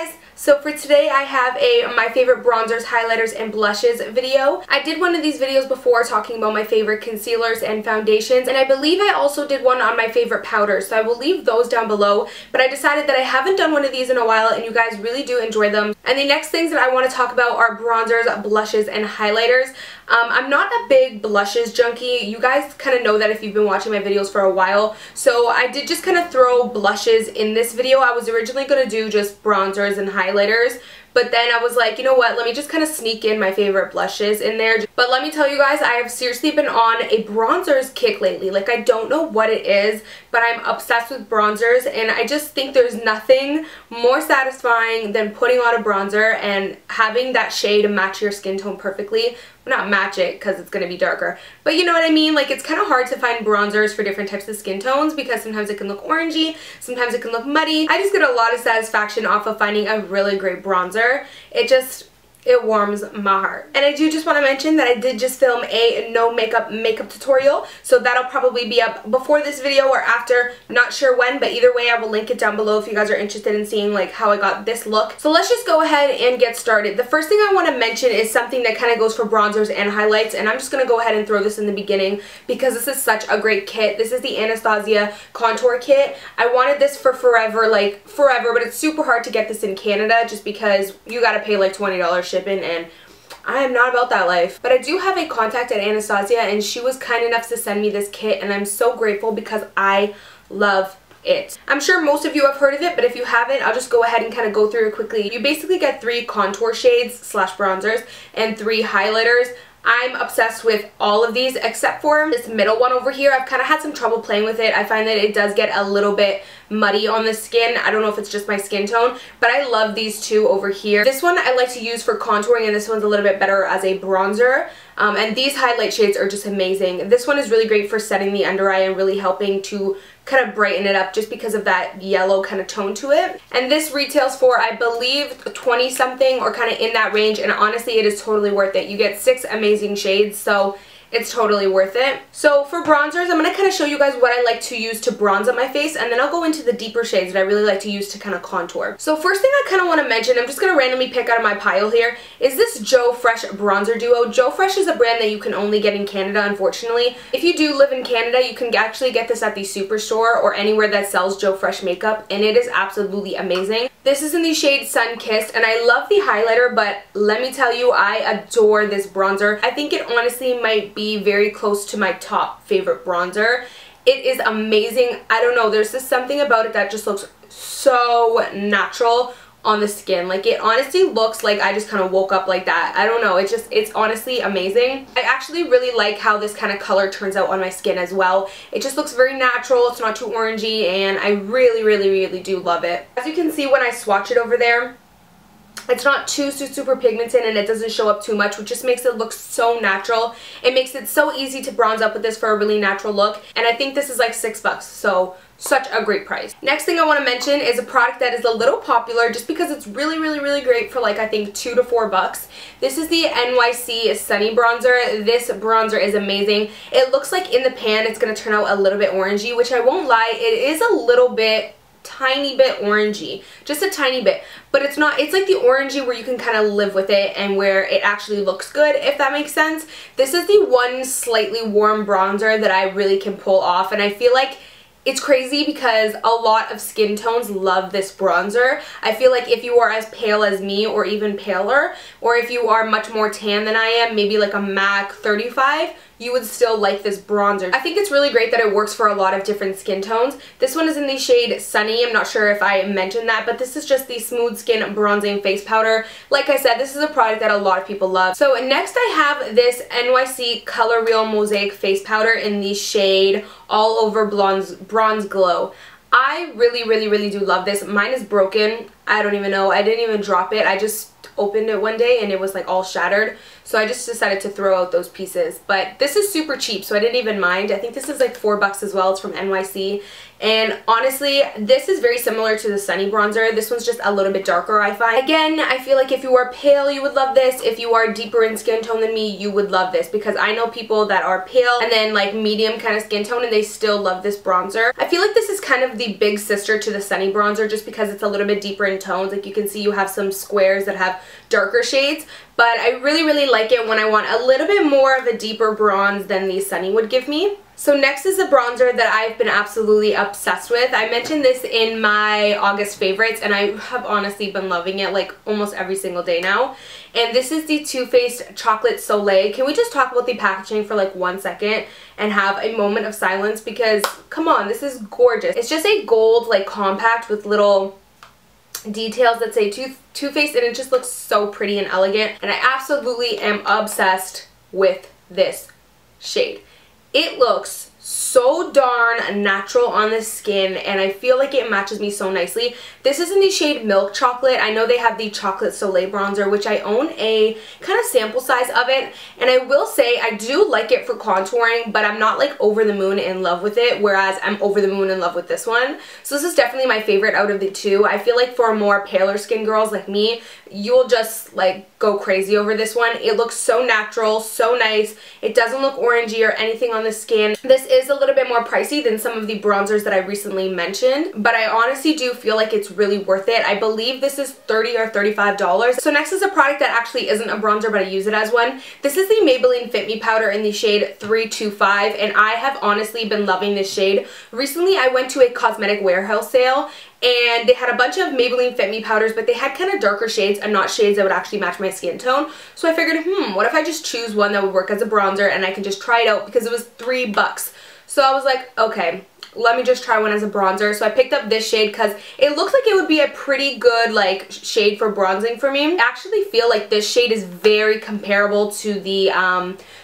guys! So for today I have a my favorite bronzers, highlighters, and blushes video. I did one of these videos before talking about my favorite concealers and foundations, and I believe I also did one on my favorite powders, so I will leave those down below. But I decided that I haven't done one of these in a while and you guys really do enjoy them. And the next things that I want to talk about are bronzers, blushes, and highlighters. I'm not a big blushes junkie. You guys kind of know that if you've been watching my videos for a while. So I did just kind of throw blushes in this video. I was originally going to do just bronzers and highlighters, but then I was like, you know what, let me just kind of sneak in my favorite blushes in there. But let me tell you guys, I have seriously been on a bronzers kick lately. Like, I don't know what it is, but I'm obsessed with bronzers, and I just think there's nothing more satisfying than putting on a bronzer and having that shade match your skin tone perfectly. Well, not match it because it's going to be darker, but you know what I mean? Like, it's kind of hard to find bronzers for different types of skin tones because sometimes it can look orangey, sometimes it can look muddy. I just get a lot of satisfaction off of finding a really great bronzer. It warms my heart. And I do just want to mention that I did just film a no makeup tutorial, so that'll probably be up before this video or after, not sure when, but either way I will link it down below if you guys are interested in seeing like how I got this look. So let's just go ahead and get started. The first thing I want to mention is something that kind of goes for bronzers and highlights, and I'm just going to go ahead and throw this in the beginning because this is such a great kit. This is the Anastasia Contour Kit. I wanted this for forever, but it's super hard to get this in Canada just because you gotta pay like $20 shipping, and I am not about that life. But I do have a contact at Anastasia, and she was kind enough to send me this kit, and I'm so grateful because I love it. I'm sure most of you have heard of it, but if you haven't, I'll just go ahead and kind of go through it quickly. You basically get 3 contour shades slash bronzers and 3 highlighters. I'm obsessed with all of these except for this middle one over here. I've kind of had some trouble playing with it. I find that it does get a little bit muddy on the skin. I don't know if it's just my skin tone, but I love these 2 over here. This one I like to use for contouring, and this one's a little bit better as a bronzer. And these highlight shades are just amazing. This one is really great for setting the under eye and really helping to kind of brighten it up just because of that yellow kind of tone to it. And this retails for, I believe, 20 something or kind of in that range, and honestly it is totally worth it. You get 6 amazing shades, so it's totally worth it. So for bronzers, I'm going to kind of show you guys what I like to use to bronze on my face, and then I'll go into the deeper shades that I really like to use to kind of contour. So first thing I kind of want to mention, I'm just going to randomly pick out of my pile here, is this Joe Fresh bronzer duo. Joe Fresh is a brand that you can only get in Canada, unfortunately. If you do live in Canada, you can actually get this at the Superstore or anywhere that sells Joe Fresh makeup, and it is absolutely amazing. This is in the shade Sun Kissed, and I love the highlighter, but let me tell you, I adore this bronzer. I think it honestly might be very close to my top favorite bronzer. It is amazing. I don't know, there's just something about it that just looks so natural on the skin. Like, it honestly looks like I just kind of woke up like that. I don't know, it's honestly amazing. I actually really like how this kind of color turns out on my skin as well. It just looks very natural, it's not too orangey, and I really do love it. As you can see when I swatch it over there, it's not too super pigmented, and it doesn't show up too much, which just makes it look so natural. It makes it so easy to bronze up with this for a really natural look, and I think this is like $6, so such a great price. Next thing I want to mention is a product that is a little popular just because it's really great for like I think $2 to $4. This is the NYC Sunny Bronzer. This bronzer is amazing. It looks like in the pan it's going to turn out a little bit orangey, which I won't lie, it is a little bit, tiny bit orangey, just a tiny bit, but it's not, it's like the orangey where you can kind of live with it and where it actually looks good, if that makes sense. This is the one slightly warm bronzer that I really can pull off, and I feel like it's crazy because a lot of skin tones love this bronzer. I feel like if you are as pale as me or even paler, or if you are much more tan than I am, maybe like a MAC 35, you would still like this bronzer. I think it's really great that it works for a lot of different skin tones. This one is in the shade Sunny. I'm not sure if I mentioned that, but this is just the Smooth Skin Bronzing Face Powder. Like I said, this is a product that a lot of people love. So next I have this NYC Color Real Mosaic Face Powder in the shade All Over Bronze Glow. I really do love this. Mine is broken. I don't even know. I didn't even drop it. I just opened it one day and it was like all shattered. so I just decided to throw out those pieces. But this is super cheap, so I didn't even mind. I think this is like $4 as well. It's from NYC. And honestly, this is very similar to the Sunny bronzer. This one's just a little bit darker, I find. Again, I feel like if you are pale, you would love this. If you are deeper in skin tone than me, you would love this, because I know people that are pale and then like medium kind of skin tone and they still love this bronzer. I feel like this is kind of the big sister to the Sunny bronzer just because it's a little bit deeper in tones. Like you can see you have some squares that have darker shades, but I really like it when I want a little bit more of a deeper bronze than the Sunny would give me. So next is a bronzer that I've been absolutely obsessed with. I mentioned this in my August favorites, and I have honestly been loving it like almost every single day now. And this is the Too Faced Chocolate Soleil. Can we just talk about the packaging for like 1 second and have a moment of silence? Because come on, this is gorgeous. It's just a gold like compact with little details that say Too Faced, and it just looks so pretty and elegant. And I absolutely am obsessed with this shade. It looks so darn natural on the skin, and I feel like it matches me so nicely. This is in the shade Milk Chocolate. I know they have the Chocolate Soleil bronzer, which I own a kind of sample size of it, and I will say I do like it for contouring, but I'm not like over the moon in love with it, whereas I'm over the moon in love with this one. So this is definitely my favorite out of the two. I feel like for more paler skin girls like me, you'll just like go crazy over this one. It looks so natural, so nice. It doesn't look orangey or anything on the skin. This is a little bit more pricey than some of the bronzers that I recently mentioned, but I honestly do feel like it's really worth it. I believe this is $30 or $35. So next is a product that actually isn't a bronzer, but I use it as one. This is the Maybelline Fit Me Powder in the shade 325, and I have honestly been loving this shade. Recently I went to a cosmetic warehouse sale, and they had a bunch of Maybelline Fit Me powders, but they had kind of darker shades and not shades that would actually match my skin tone. So I figured, what if I just choose one that would work as a bronzer and I can just try it out, because it was $3. So I was like, okay, let me just try one as a bronzer. So I picked up this shade because it looks like it would be a pretty good like shade for bronzing for me. I actually feel like this shade is very comparable to the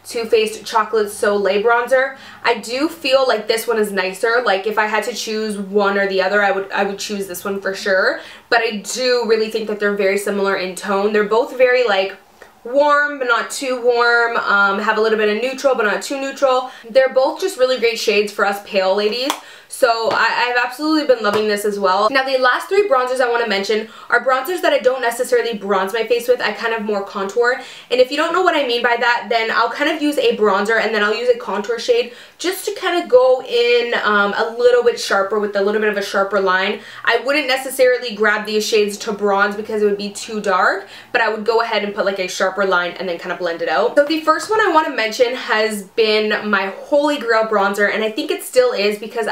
Too Faced Chocolate Soleil bronzer. I do feel like this one is nicer. Like if I had to choose one or the other, I would choose this one for sure. But I do really think that they're very similar in tone. They're both very like warm but not too warm, have a little bit of neutral but not too neutral. They're both just really great shades for us pale ladies. So I've absolutely been loving this as well. Now the last three bronzers I want to mention are bronzers that I don't necessarily bronze my face with. I kind of more contour. And if you don't know what I mean by that, then I'll kind of use a bronzer and then I'll use a contour shade just to kind of go in a little bit sharper with a little bit of a sharper line. I wouldn't necessarily grab these shades to bronze because it would be too dark, but I would go ahead and put like a sharper line and then kind of blend it out. So the first one I want to mention has been my holy grail bronzer, and I think it still is because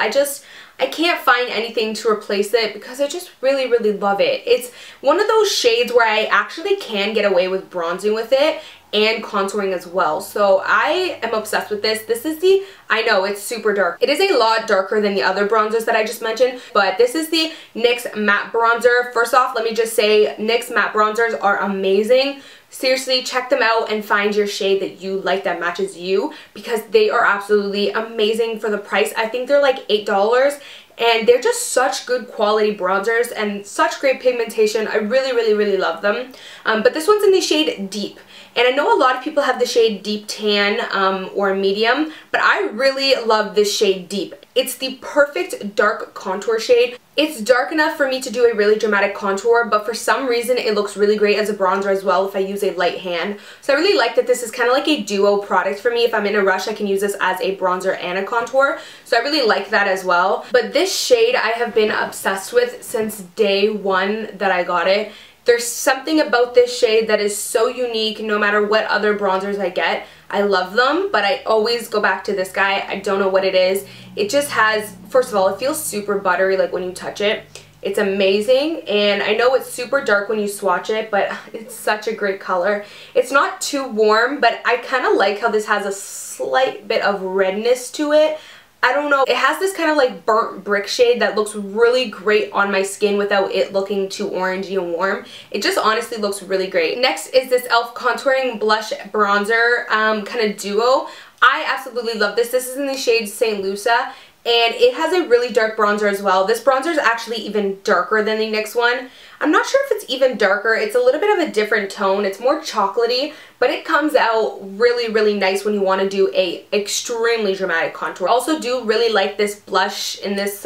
I can't find anything to replace it because I just really love it. It's one of those shades where I actually can get away with bronzing with it and contouring as well. So I am obsessed with this. This is the, I know it's super dark. It is a lot darker than the other bronzers that I just mentioned, but this is the NYX Matte Bronzer. First off, let me just say NYX Matte Bronzers are amazing. Seriously, check them out and find your shade that you like that matches you, because they are absolutely amazing for the price. I think they're like $8, and they're just such good quality bronzers and such great pigmentation. I really love them. But this one's in the shade Deep. And I know a lot of people have the shade Deep Tan or Medium, but I really love this shade Deep. It's the perfect dark contour shade. It's dark enough for me to do a really dramatic contour, but for some reason it looks really great as a bronzer as well if I use a light hand. So I really like that this is kind of like a duo product for me. If I'm in a rush, I can use this as a bronzer and a contour. So I really like that as well. But this shade I have been obsessed with since day one that I got it. There's something about this shade that is so unique no matter what other bronzers I get. I love them, but I always go back to this guy. I don't know what it is. It just has, first of all, it feels super buttery like when you touch it. It's amazing, and I know it's super dark when you swatch it, but it's such a great color. It's not too warm, but I kind of like how this has a slight bit of redness to it. I don't know, it has this kind of like burnt brick shade that looks really great on my skin without it looking too orangey and warm. It just honestly looks really great. Next is this e.l.f. Contouring Blush Bronzer kind of duo. I absolutely love this. This is in the shade St. Lucia, and it has a really dark bronzer as well. This bronzer is actually even darker than the NYX one. I'm not sure if it's even darker. It's a little bit of a different tone. It's more chocolatey, but it comes out really, really nice when you want to do a extremely dramatic contour. I also do really like this blush in this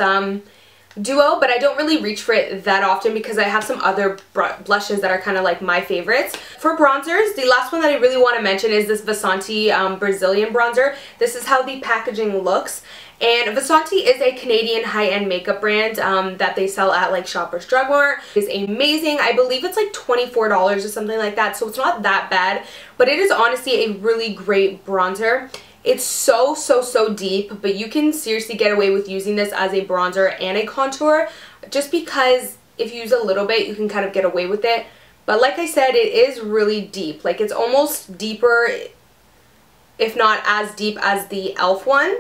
duo, but I don't really reach for it that often because I have some other blushes that are kind of like my favorites. For bronzers, the last one that I really want to mention is this Vasanti Brazilian bronzer. This is how the packaging looks. And Vasanti is a Canadian high-end makeup brand that they sell at like Shoppers Drug Mart. It's amazing. I believe it's like $24 or something like that, so it's not that bad, but it is honestly a really great bronzer. It's so deep, but you can seriously get away with using this as a bronzer and a contour just because if you use a little bit, you can kind of get away with it. But like I said, it is really deep. Like, it's almost deeper, if not as deep as the e.l.f. one.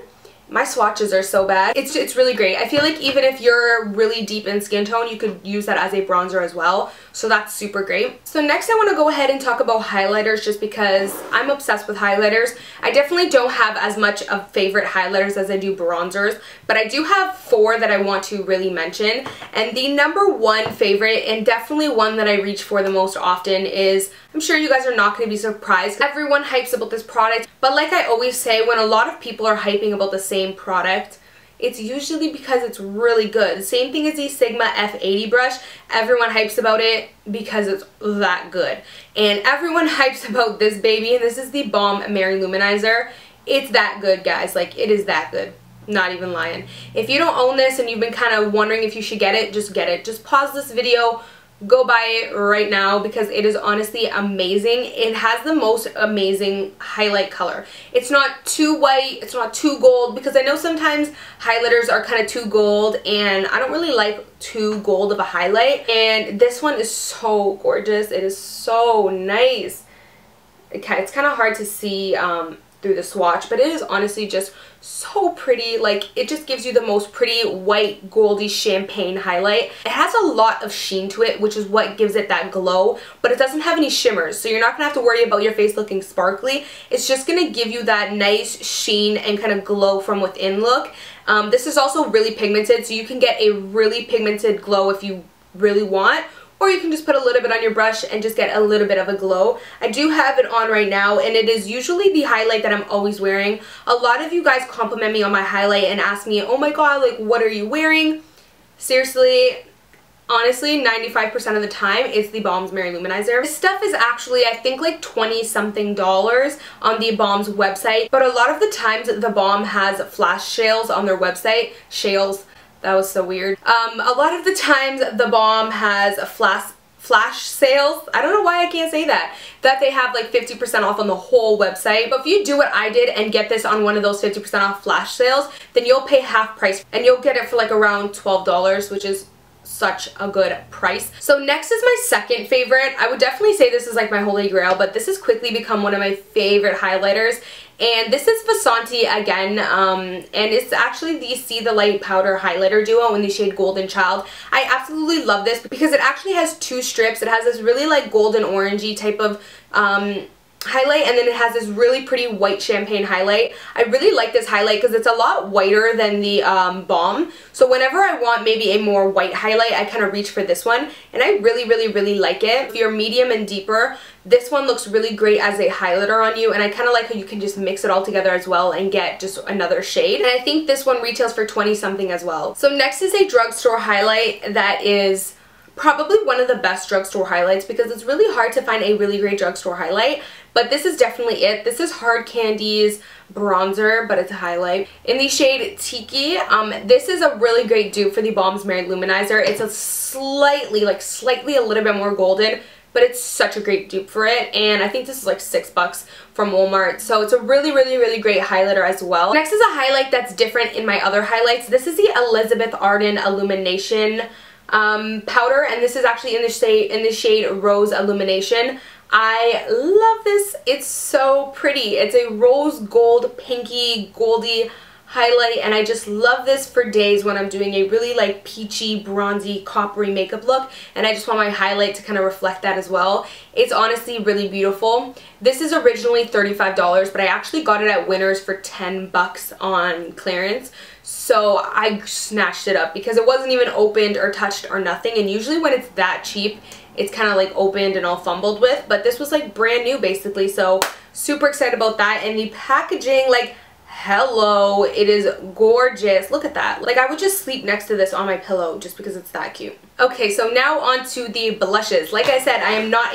My swatches are so bad. It's really great. I feel like even if you're really deep in skin tone, you could use that as a bronzer as well. So that's super great. So next I want to go ahead and talk about highlighters just because I'm obsessed with highlighters. I definitely don't have as much of favorite highlighters as I do bronzers, but I do have 4 that I want to really mention. And the number 1 favorite, and definitely one that I reach for the most often, is, I'm sure you guys are not going to be surprised, everyone hypes about this product, but like I always say, when a lot of people are hyping about the same product, it's usually because it's really good. Same thing as the Sigma F80 brush. Everyone hypes about it because it's that good. And everyone hypes about this baby, and this is the Balm Mary Loumanizer. It's that good, guys. Like, it is that good. Not even lying. If you don't own this and you've been kind of wondering if you should get it, just get it. Just pause this video, go buy it right now because it is honestly amazing. It has the most amazing highlight color. It's not too white, it's not too gold, because I know sometimes highlighters are kind of too gold and I don't really like too gold of a highlight. And this one is so gorgeous. It is so nice. Okay, it's kind of hard to see through the swatch, but it is honestly just so pretty. Like, it just gives you the most pretty white goldy champagne highlight. It has a lot of sheen to it, which is what gives it that glow, but it doesn't have any shimmers, so you're not gonna have to worry about your face looking sparkly. It's just gonna give you that nice sheen and kind of glow from within look. This is also really pigmented, so you can get a really pigmented glow if you really want, or you can just put a little bit on your brush and just get a little bit of a glow. I do have it on right now, and it is usually the highlight that I'm always wearing. A lot of you guys compliment me on my highlight and ask me, oh my god, like, what are you wearing? Seriously, honestly, 95% of the time, it's the Balm's Mary Loumanizer. This stuff is actually, I think, like $20-something on the Balm's website, but a lot of the times the Balm has flash sales on their website. Sales. That was so weird. A lot of the times the Balm has a flash sales. I don't know why I can't say that. That they have like 50% off on the whole website. But if you do what I did and get this on one of those 50% off flash sales, then you'll pay half price and you'll get it for like around $12, which is such a good price. So next is my second favorite. I would definitely say this is like my holy grail, but this has quickly become one of my favorite highlighters. And this is Vasanti again, and it's actually the See the Light Powder Highlighter Duo in the shade Golden Child. I absolutely love this because it actually has 2 strips. It has this really like golden orangey type of highlight, and then it has this really pretty white champagne highlight. I really like this highlight because it's a lot whiter than the Balm. So whenever I want maybe a more white highlight, I kind of reach for this one, and I really like it. If you're medium and deeper, this one looks really great as a highlighter on you, and I kind of like how you can just mix it all together as well and get just another shade. And I think this one retails for 20-something as well. So next is a drugstore highlight that is probably one of the best drugstore highlights because it's really hard to find a really great drugstore highlight, but this is definitely it. This is Hard Candy's bronzer, but it's a highlight in the shade Tiki. This is a really great dupe for the Balm's Mary Loumanizer. It's a slightly a little bit more golden, but it's such a great dupe for it, and I think this is like $6 from Walmart, so it's a really great highlighter as well. Next is a highlight that's different in my other highlights. This is the Elizabeth Arden Illumination powder, and this is actually in the shade Rose Illumination. I love this. It's so pretty. It's a rose gold, pinky, goldy highlight, and I just love this for days when I'm doing a really like peachy, bronzy, coppery makeup look, and I just want my highlight to kind of reflect that as well. It's honestly really beautiful. This is originally $35, but I actually got it at Winners for 10 bucks on clearance. So I snatched it up because it wasn't even opened or touched or nothing, and usually when it's that cheap, it's kind of like opened and all fumbled with, but this was like brand new basically, so super excited about that. And the packaging, like, hello, it is gorgeous. Look at that. Like, I would just sleep next to this on my pillow just because it's that cute. Okay, so now on to the blushes. Like I said, I am not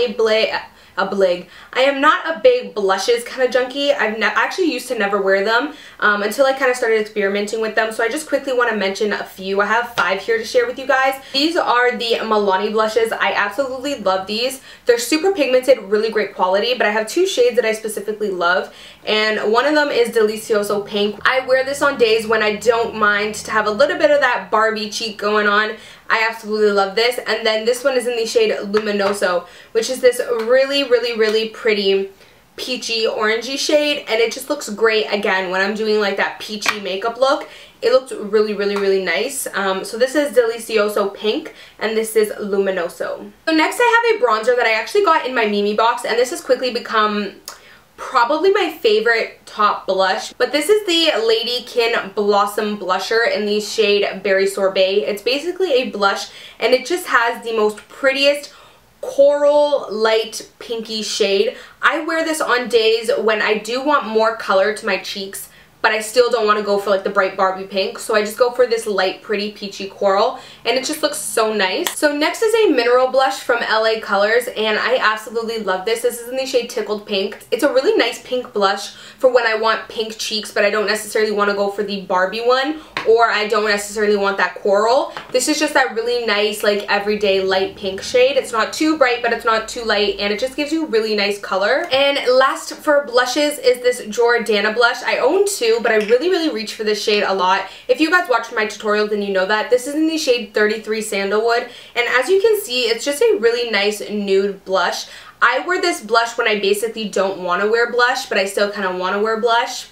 I am not a big blushes kind of junkie. I've actually used to never wear them until I kind of started experimenting with them. So I just quickly want to mention a few. I have 5 here to share with you guys. These are the Milani blushes. I absolutely love these. They're super pigmented, really great quality, but I have 2 shades that I specifically love, and one of them is Delicioso Pink. I wear this on days when I don't mind to have a little bit of that Barbie cheek going on. I absolutely love this. And then this one is in the shade Luminoso, which is this really pretty peachy orangey shade, and it just looks great again when I'm doing like that peachy makeup look. It looks really nice. So this is Delicioso Pink, and this is Luminoso. So next I have a bronzer that I actually got in my Mimi box, and this has quickly become probably my favorite top blush, but this is the Ladykin Blossom Blusher in the shade Berry Sorbet. It's basically a blush, and it just has the most prettiest coral light pinky shade. I wear this on days when I do want more color to my cheeks, but I still don't want to go for like the bright Barbie pink, so I just go for this light pretty peachy coral, and it just looks so nice. So next is a mineral blush from LA Colors, and I absolutely love this. This is in the shade Tickled Pink. It's a really nice pink blush for when I want pink cheeks, but I don't necessarily want to go for the Barbie one, or I don't necessarily want that coral. This is just that really nice like everyday light pink shade. It's not too bright, but it's not too light, and it just gives you really nice color. And last for blushes is this Jordana blush. I own 2, but I really reach for this shade a lot. If you guys watched my tutorial, then you know that. This is in the shade 33 Sandalwood, and as you can see, it's just a really nice nude blush. I wear this blush when I basically don't want to wear blush, but I still kind of want to wear blush.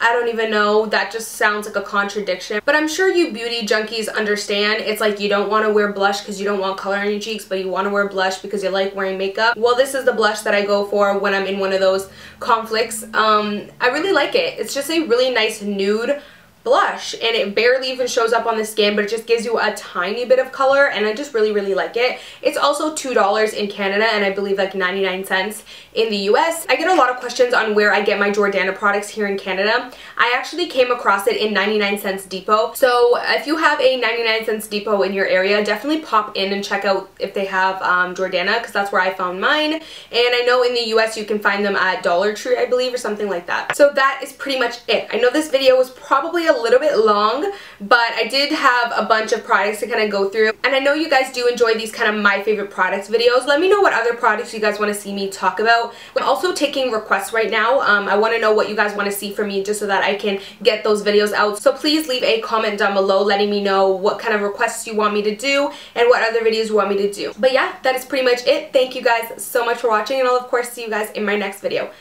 I don't even know, that just sounds like a contradiction, but I'm sure you beauty junkies understand. It's like you don't want to wear blush because you don't want color on your cheeks, but you want to wear blush because you like wearing makeup. Well, this is the blush that I go for when I'm in one of those conflicts. I really like it. It's just a really nice nude blush, and it barely even shows up on the skin, but it just gives you a tiny bit of color, and I just really like it. It's also $2 in Canada, and I believe like 99 cents in the US. I get a lot of questions on where I get my Jordana products here in Canada. I actually came across it in 99 Cents Depot, so if you have a 99 Cents Depot in your area, definitely pop in and check out if they have Jordana, because that's where I found mine, and I know in the US you can find them at Dollar Tree, I believe, or something like that. So that is pretty much it. I know this video was probably a little bit long, but I did have a bunch of products to kind of go through, and I know you guys do enjoy these kind of my favorite products videos. Let me know what other products you guys want to see me talk about. I'm also taking requests right now. I want to know what you guys want to see from me just so that I can get those videos out. So please leave a comment down below letting me know what kind of requests you want me to do and what other videos you want me to do. But yeah, that is pretty much it. Thank you guys so much for watching, and I'll of course see you guys in my next video.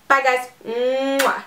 Bye guys. Mwah.